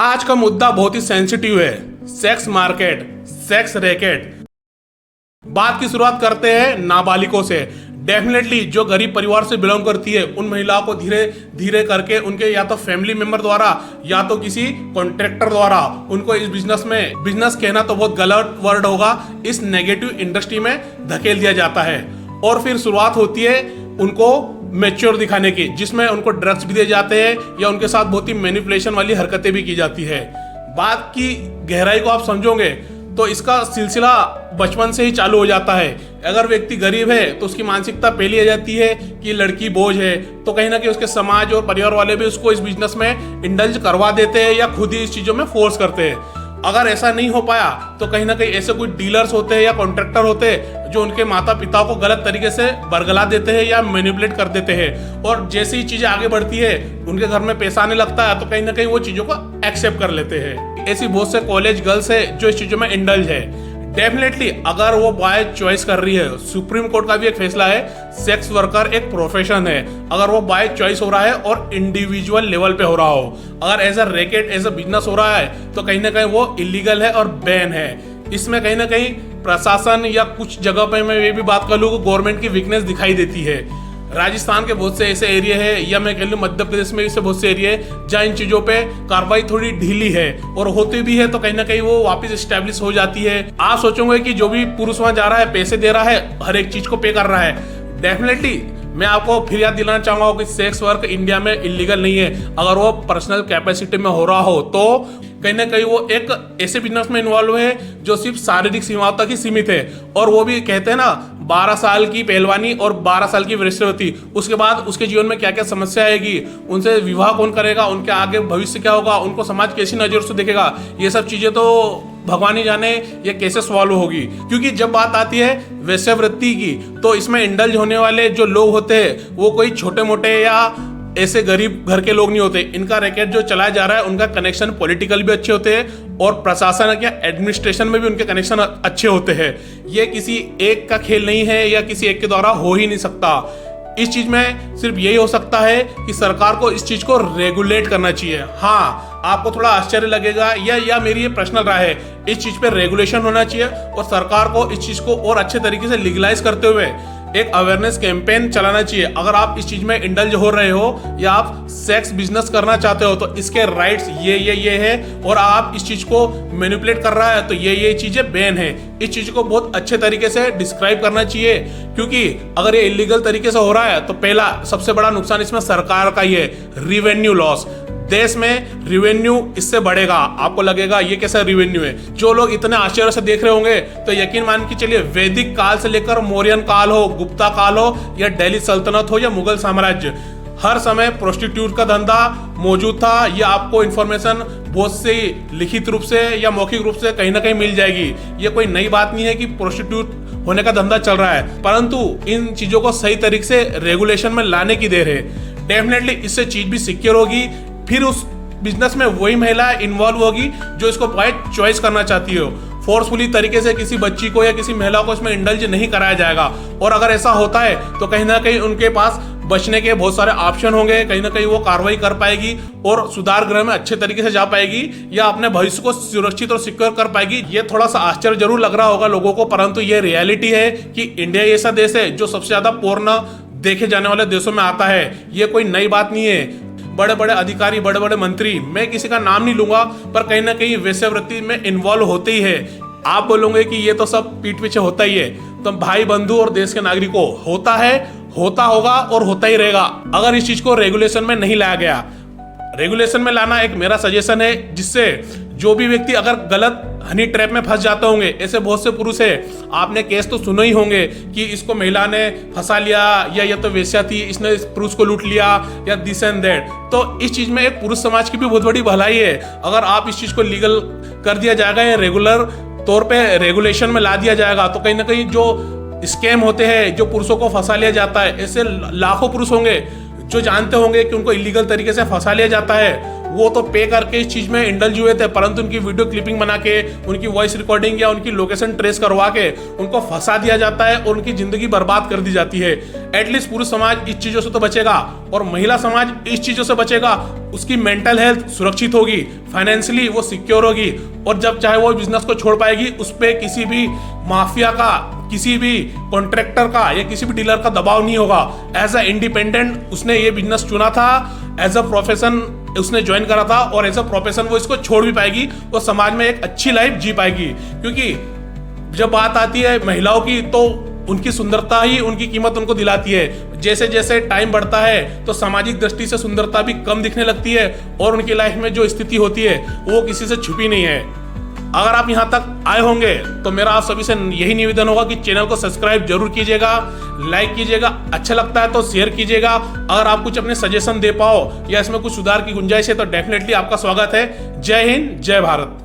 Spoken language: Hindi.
आज का मुद्दा बहुत ही सेंसिटिव है। Sex market, sex racket. बात की शुरुआत करते हैं नाबालिगों से। डेफिनेटली जो गरीब परिवार से बिलोंग करती है उन महिलाओं को धीरे धीरे करके उनके या तो फैमिली मेंबर द्वारा या तो किसी कॉन्ट्रैक्टर द्वारा उनको इस बिजनेस कहना तो बहुत गलत वर्ड होगा, इस नेगेटिव इंडस्ट्री में धकेल दिया जाता है। और फिर शुरुआत होती है उनको मैच्योर दिखाने की, जिसमें उनको ड्रग्स भी दिए जाते हैं या उनके साथ बहुत ही मैनिपुलेशन वाली हरकतें भी की जाती है। बात की गहराई को आप समझोगे तो इसका सिलसिला बचपन से ही चालू हो जाता है। अगर व्यक्ति गरीब है तो उसकी मानसिकता पहली आ जाती है कि लड़की बोझ है, तो कहीं ना कहीं उसके समाज और परिवार वाले भी उसको इस बिजनेस में इंडल्ज करवा देते हैं या खुद ही इस चीज़ों में फोर्स करते हैं। अगर ऐसा नहीं हो पाया तो कहीं ना कहीं ऐसे कोई डीलर्स होते हैं या कॉन्ट्रैक्टर होते हैं जो उनके माता पिता को गलत तरीके से बरगला देते हैं या मैनिपुलेट कर देते हैं। और जैसे ही चीजें आगे बढ़ती है, उनके घर में पैसा आने लगता है, तो कहीं ना कहीं वो चीजों को एक्सेप्ट कर लेते हैं। ऐसी बहुत से कॉलेज गर्ल्स है जो इस चीजों में इंडल्ज है। डेफिनेटली अगर वो बाय चॉइस कर रही है, सुप्रीम कोर्ट का भी एक फैसला है, सेक्स वर्कर एक प्रोफेशन है। अगर वो बाय चॉइस हो रहा है और इंडिविजुअल लेवल पे हो रहा हो, अगर as a racket as a business हो रहा है, तो कहीं ना कहीं वो इलीगल है और बैन है। इसमें कहीं ना कहीं प्रशासन या कुछ जगह पे मैं ये भी बात कर लूँ, गवर्नमेंट की वीकनेस दिखाई देती है। राजस्थान के बहुत से ऐसे एरिया है, या मैं कह लूँ मध्य प्रदेश में ऐसे बहुत से एरिया है जहाँ इन चीजों पे कार्रवाई थोड़ी ढीली है, और होती भी है तो कहीं ना कहीं वो वापस स्टैब्लिश हो जाती है। आप सोचोगे कि जो भी पुरुष वहां जा रहा है, पैसे दे रहा है, हर एक चीज को पे कर रहा है। डेफिनेटली मैं आपको फिर याद दिलाना चाहूंगा कि सेक्स वर्क इंडिया में इलीगल नहीं है। अगर वो पर्सनल कैपेसिटी में हो रहा हो तो कहीं ना कहीं वो एक ऐसे बिजनेस में इन्वॉल्व है जो सिर्फ शारीरिक सीमाओं तक ही सीमित है। और वो भी कहते हैं ना, 12 साल की पहलवानी और 12 साल की वृषवती, उसके बाद उसके जीवन में क्या क्या समस्या आएगी, उनसे विवाह कौन करेगा, उनके आगे भविष्य क्या होगा, उनको समाज कैसी नजर से देखेगा, ये सब चीजें तो भगवान ही जाने ये कैसे सॉल्व होगी। क्योंकि जब बात आती है वैश्यवृत्ति की, तो इसमें इंडल्ज होने वाले जो लोग होते हैं वो कोई छोटे मोटे या ऐसे गरीब घर के लोग नहीं होते। इनका रैकेट जो चलाया जा रहा है, उनका कनेक्शन पॉलिटिकल भी अच्छे होते हैं और प्रशासन या एडमिनिस्ट्रेशन में भी उनके कनेक्शन अच्छे होते हैं। ये किसी एक का खेल नहीं है या किसी एक के द्वारा हो ही नहीं सकता। इस चीज में सिर्फ यही हो सकता है कि सरकार को इस चीज को रेगुलेट करना चाहिए। हाँ, आपको थोड़ा आश्चर्य लगेगा या मेरी ये पर्सनल राय है, इस चीज पे रेगुलेशन होना चाहिए और सरकार को इस चीज को और अच्छे तरीके से लीगलाइज करते हुए एक अवेयरनेस कैंपेन चलाना चाहिए। अगर आप इस चीज में इंडल्ज हो रहे हो या आप सेक्स बिजनेस करना चाहते हो तो इसके राइट्स ये है, और आप इस चीज को मैनिपुलेट कर रहा है तो ये चीजें बैन है। इस चीज को बहुत अच्छे तरीके से डिस्क्राइब करना चाहिए, क्योंकि अगर ये इलीगल तरीके से हो रहा है तो पहला सबसे बड़ा नुकसान इसमें सरकार का ही है, रिवेन्यू लॉस। देश में रिवेन्यू इससे बढ़ेगा। आपको लगेगा ये कैसा रिवेन्यू है, जो लोग इतने आश्चर्य से देख रहे होंगे तो यकीन मान के चलिए, वैदिक काल से लेकर मौर्यन काल हो, गुप्ता काल हो या दिल्ली सल्तनत हो या मुगल साम्राज्य, हर समय प्रोस्टिट्यूट का धंधा मौजूद था। ये आपको इन्फॉर्मेशन बहुत सी लिखित रूप से या मौखिक रूप से कहीं ना कहीं मिल जाएगी। ये कोई नई बात नहीं है कि प्रोस्टिट्यूट होने का धंधा चल रहा है, परंतु इन चीजों को सही तरीके से रेगुलेशन में लाने की देर है। डेफिनेटली इससे चीज भी सिक्योर होगी, फिर उस बिजनेस में वही महिला इन्वॉल्व होगी जो इसको बाय चॉइस करना चाहती हो। फोर्सफुली तरीके से किसी बच्ची को या किसी महिला को इसमें इंडल्ज नहीं कराया जाएगा। और अगर ऐसा होता है तो कहीं ना कहीं उनके पास बचने के बहुत सारे ऑप्शन होंगे, कहीं ना कहीं वो कार्रवाई कर पाएगी और सुधार गृह में अच्छे तरीके से जा पाएगी या अपने भविष्य को सुरक्षित और सिक्योर कर पाएगी। ये थोड़ा सा आश्चर्य जरूर लग रहा होगा लोगों को, परंतु ये रियलिटी है कि इंडिया ऐसा देश है जो सबसे ज्यादा पोर्न देखे जाने वाले देशों में आता है। ये कोई नई बात नहीं है। बड़े बड़े अधिकारी, बड़े बड़े मंत्री, मैं किसी का नाम नहीं लूंगा, पर कहीं ना कहीं वैश्यवृत्ति में इन्वॉल्व होते ही है। आप बोलोगे कि ये तो सब पीठ पीछे होता ही है, तो भाई बंधु और देश के नागरिकों, होता है, होता होगा और होता ही रहेगा अगर इस चीज को रेगुलेशन में नहीं लाया गया। रेगुलेशन में लाना एक मेरा सजेशन है, जिससे जो भी व्यक्ति अगर गलत हनी ट्रैप में फंस जाते होंगे, ऐसे बहुत से पुरुष है, आपने केस तो सुने ही होंगे कि इसको महिला ने फंसा लिया या ये तो वेश्या थी, इसने इस पुरुष को लूट लिया या दिस एंड दैट। तो इस चीज में एक पुरुष समाज की भी बहुत बड़ी भलाई है। अगर आप इस चीज को लीगल कर दिया जाएगा या रेगुलर तौर पे रेगुलेशन में ला दिया जाएगा, तो कहीं ना कहीं जो स्कैम होते हैं, जो पुरुषों को फंसा लिया जाता है, ऐसे लाखों पुरुष होंगे जो जानते होंगे कि उनको इलीगल तरीके से फंसा लिया जाता है, वो तो पे करके इस चीज में इंडल्ज हुए थे, परंतु उनकी वीडियो क्लिपिंग बना के, उनकी वॉइस रिकॉर्डिंग या उनकी लोकेशन ट्रेस करवा के उनको फंसा दिया जाता है और उनकी जिंदगी बर्बाद कर दी जाती है। एटलीस्ट पुरुष समाज इस चीजों से तो बचेगा और महिला समाज इस चीजों से बचेगा। उसकी मेंटल हेल्थ सुरक्षित होगी, फाइनेंशियली वो सिक्योर होगी और जब चाहे वो बिजनेस को छोड़ पाएगी, उस पर किसी भी माफिया का, किसी भी कॉन्ट्रैक्टर का या किसी भी डीलर का दबाव नहीं होगा। एज अ इंडिपेंडेंट उसने ये बिजनेस चुना था, एज अ प्रोफेशन उसने ज्वाइन करा था और एज अ प्रोफेशन वो इसको छोड़ भी पाएगी और समाज में एक अच्छी लाइफ जी पाएगी। क्योंकि जब बात आती है महिलाओं की तो उनकी सुंदरता ही उनकी कीमत उनको दिलाती है। जैसे जैसे टाइम बढ़ता है तो सामाजिक दृष्टि से सुंदरता भी कम दिखने लगती है और उनकी लाइफ में जो स्थिति होती है वो किसी से छुपी नहीं है। अगर आप यहाँ तक आए होंगे तो मेरा आप सभी से यही निवेदन होगा कि चैनल को सब्सक्राइब जरूर कीजिएगा, लाइक कीजिएगा, अच्छा लगता है तो शेयर कीजिएगा। अगर आप कुछ अपने सजेशन दे पाओ या इसमें कुछ सुधार की गुंजाइश है तो डेफिनेटली आपका स्वागत है। जय हिंद, जय भारत।